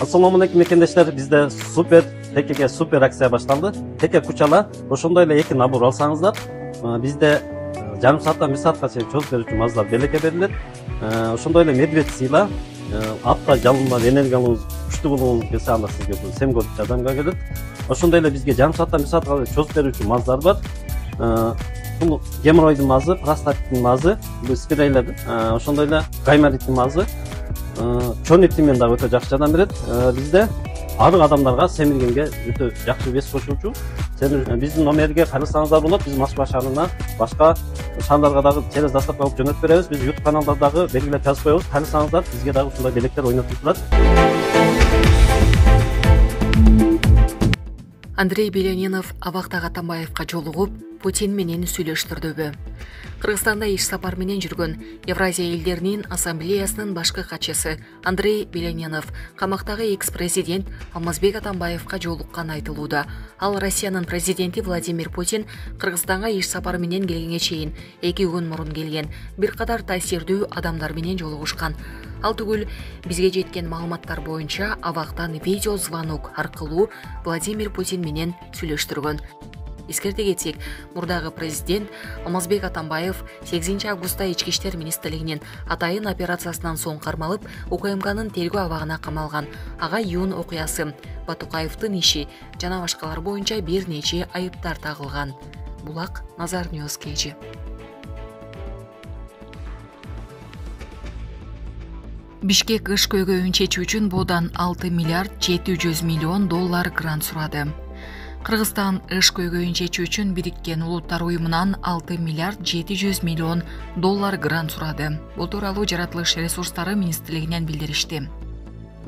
Assalamu alaikum mekendешler, bizde tekeke super aksiya başlandı. Teke kuçala, ошондой эле 2 набор алсаңыздар, bizde жарым сааттан 1 саатка чейин чөз берүүчү маздар белекке берилет. Ошондой эле медведь сыйла, атка жалындан энергиялыгыңыз күчтүү болуңуз келсе анда сизге бул семгод жардамга келет. Ошондой эле бизге жарым сааттан 1 саатка чөз берүүчү маздар бар. Бул геморройдун мазы, простатиттин мазы, бул спирейлер, ошондой эле гаймориттин мазы, чониттин менен дагы өтө жакшы жардам берет. Бизде арык адамдарга семиргенге өтө жакшы вес кошуучу. Биздин номерге карасаңыздар болот. Биз Москва шаарына, башка шаарларга дагы через доставка кылып жөнөтүп беребиз. Биз YouTube каналда дагы белгилеп жазып коебуз. Карасаңыздар бизге дагы ушундай белектер ойнотуп турат. Андрей Белянинов Абактаг Атамбаевка жолугуп, Путин менен сүйлөштүрдүбү. Кыргызстанда иш сапар менен жүргөн Евразия элдеринин ассамблеясынын башкы катчысы Андрей Белянинов камактагы экс-президент Алмазбек Атамбаевка жолуккан айтылууда. Ал Россиянын президенти Владимир Путин Кыргызстанга иш сапар менен келгенге чейин 2 күн мурун келген, бир катар таасирдүү адамдар менен жолугушкан. Ал түгүл бизге жеткен маалыматтар боюнча Абактан видео звонок аркылуу Владимир Путин менен сүйлөштүргөн. Эскерте кетсек, мурдагы президент Алмазбек Атамбаев 8 августта Ички иштер министрлигинин атайын операциясынан соң кармалып, УКМКнын тергөө абагына камалган. Ага июнь окуясы, Батукаевдин иши жана башкалар боюнча бир нече айыптар тагылган. Булак Назар Ньюс KG. Бишкек кыш көйгөйүн чечүү үчүн буудан 6 миллиард 700 миллион доллар грант сурады. Кыргызстан ыш көйгөйүн чечүү үчүн Бириккен Улуттар уюмунан 6 миллиард 700 миллион доллар грант сурады. Бул тууралуу Жаратылыш ресурстары министрлигинен билдиришти.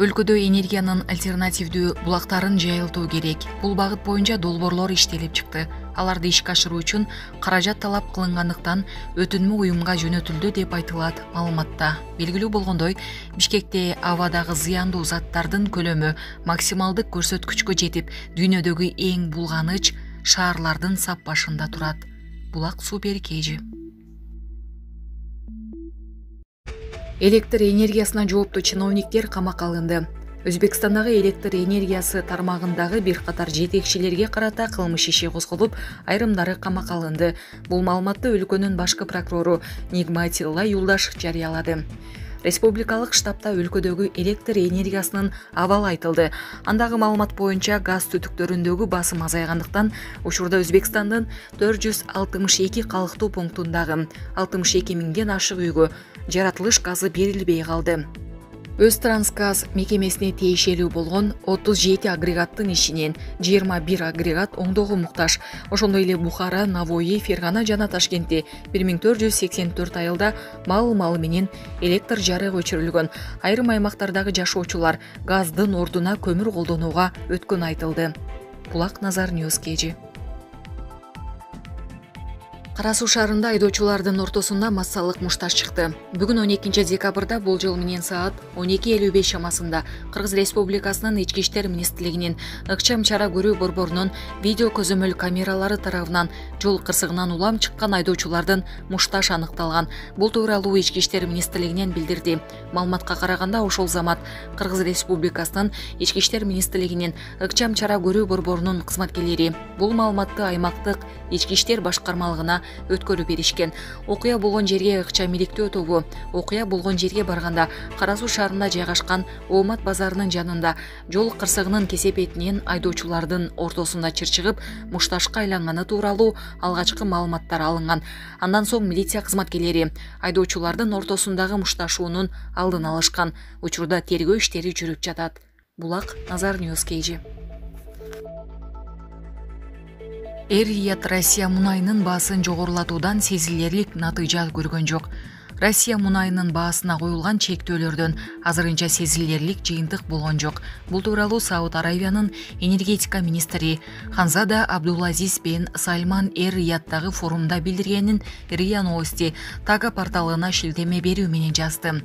Өлкөдө энергиянын альтернативдүү булактарын жайылтуу керек. Бул багыт боюнча долбоорлор иштелип чыкты. Аларды ишке ашыруу үчүн каражат талап кылынгандыктан өтүнмө уюмга жөнөтүлдү деп айтылат маалыматта. Белгилүү болгондой, Бишкекте абадагы зыяндуу заттардын көлөмү максималдык көрсөткүчкө жетип, дүйнөдөгү эң булганыч шаарлардын сап башында турат. Булак Супер KG. Электр энергиясына жооптуу чиновниктер камакка алынды. Өзбекстандагы электр энергиясы тармагындагы бир катар жетекчилерге карата кылмыш иши козголуп, айрымдары камакка алынды. Бул маалыматты өлкөнүн башкы прокурору Нигматилла Юлдаш жарыялады. Республикалык штабта өлкөдөгү электр энергиясынын абалы айтылды. Андагы маалымат боюнча газ түтүктөрүндөгү басым азайгандыктан учурда Өзбекстандын 462 калктуу пунктундагы 62 миңден ашык үйгө жаратылыш газы берилбей калды. Өзтрансгаз мекемесине тиешелүү болгон 37 агрегаттын ишинен 21 агрегат оңдоого муктаж. Ошондой эле Бухара, Навои, Фергана жана Ташкентте 1484 айылда мал менен электр жарык өчүрүлгөн. Айрым аймактардагы жашоочулар газдын ордуна көмүр колдонууга өткөн айтылды. Булак Назар Ньюс KG. Кара Суу шаарында айдоочулардын ортосунда массалык мушташ чыкты. Бүгүн 12 декабрда болжол менен саат 12:55 чамасында Кыргыз Республикасынын Ички иштер министрлигинин ыкчам чара көрүү борборунун видео көзөмөл камералары тарабынан жол кырсыгынан улам чыккан айдоочулардын мушташ аныкталган. Бул тууралуу Ички иштер министрлигинен билдирди. Маалыматка караганда ошол замат Кыргыз Республикасынын Ички иштер министрлигинин ыкчам чара көрүү борборунун кызматкерлери бул маалыматты аймактык Ички иштер башкармалыгына өткөрүп беришкен. Окуя болгон жерге ыкчам иликтөө тобу окуя болгон жерге барганда Кара Суу шаарында жайгашкан Оомат базарынын жанында жол кырсыгынын кесепетинен айдоочулардын ортосунда чырчыгып мушташка айланганы тууралуу алгачкы маалыматтар алынган. Андан соң милиция кызматкерлери айдоочулардын ортосундагы мушташуунун алдын алышкан. Учурда тергөө иштери жүрүп жатат. Булак Назар Ньюс KG. Эр-Рияд Россия мунайынын баасын жогорулатуудан сезилерлик натыйжа көргөн жок. Россия мунайынын баасына коюлган чектөөлөрдөн азырынча сезилерлик жыйынтык болгон жок. Бул тууралуу Сауд Аравиянын энергетика министри Ханзада Абдулазиз бен Сальман Эр-Рияддагы форумда билдиргенин РИА Новости Тага порталына шилтеме берүү менен жазды.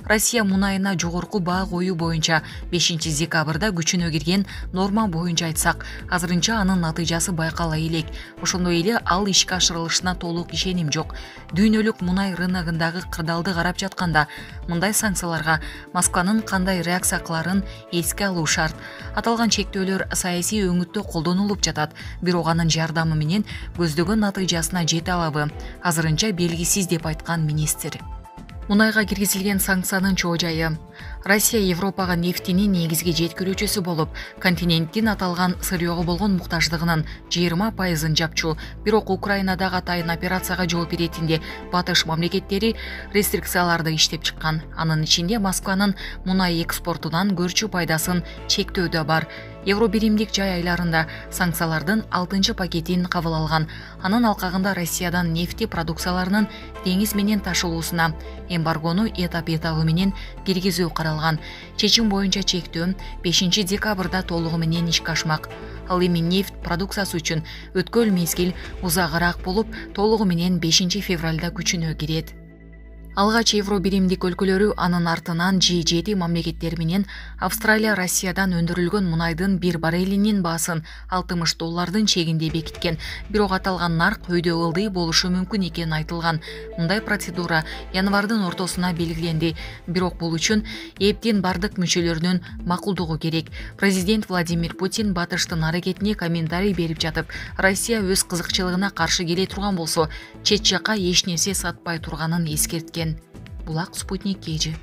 Россия мунайына жогорку баа коюу боюнча 5 декабрда күчүнө кирген норма боюнча айтсак, азырынча анын натыйжасы байкала элек. Ошондой эле ал ишке ашырылышына толук ишеним жок. Дүйнөлүк мунай рыногундагы жаһандагы кырдаалды карап жатканда мындай санкцияларга Москванын кандай реакция кыларын эске алуу шарт. Аталган чектөөлөр саясий өңүттө колдонулуп жатат, бирок анын жардамы менен көздөгөн натыйжасына жете алабы? Азырынча белгисиз деп айткан министр. Мунайга киргизилген санкциянын чоо жайы. Россия Европага нефтинин негизги жеткирүүчүсү болуп, континенттин аталган сырьёго болгон муктаждыгынын 20% жапчу. Бирок Украинадагы атайын операцияга жооп беретинде батыш мамлекеттери рестрикцияларды иштеп чыккан. Анын ичинде Москванын мунай экспортунан көрчү пайдасын чектөө да бар. Евробиримдик жай айларында санкциялардын 6 пакетин кабыл алган. Анын алкагында Россиядан нефти продукцияларынын деңиз менен ташылуусуна эмбаргону этап-этабы менен киргизүү каралган. Чечим боюнча чектөө 5 декабрда толугу менен ишке ашмак. Ал эми нефть продукциясы үчүн өткөл мезгил узагыраак болуп, толугу менен 5 февралда күчүнө кирет. Алгач Евробиримдик өлкөлөрү анын артынан G7 мамлекеттер менен Австралия Россиядан өндүрүлгөн мунайдын 1 баррелинин баасын $60 чегинде бекиткен. Бирок аталган нарк өйдө ылдый болушу мүмкүн экени айтылган. Мындай процедура январдын ортосуна белгиленди. Бирок бул үчүн эптин бардык мүчөлөрүнүн макулдугу керек. Президент Владимир Путин батыштын аракетине комментарий берип жатып, Россия өз кызыкчылыгына каршы келе турган болсо, чет жакка эч нерсе сатпай турганын эскерткен. Булак Спутник KG.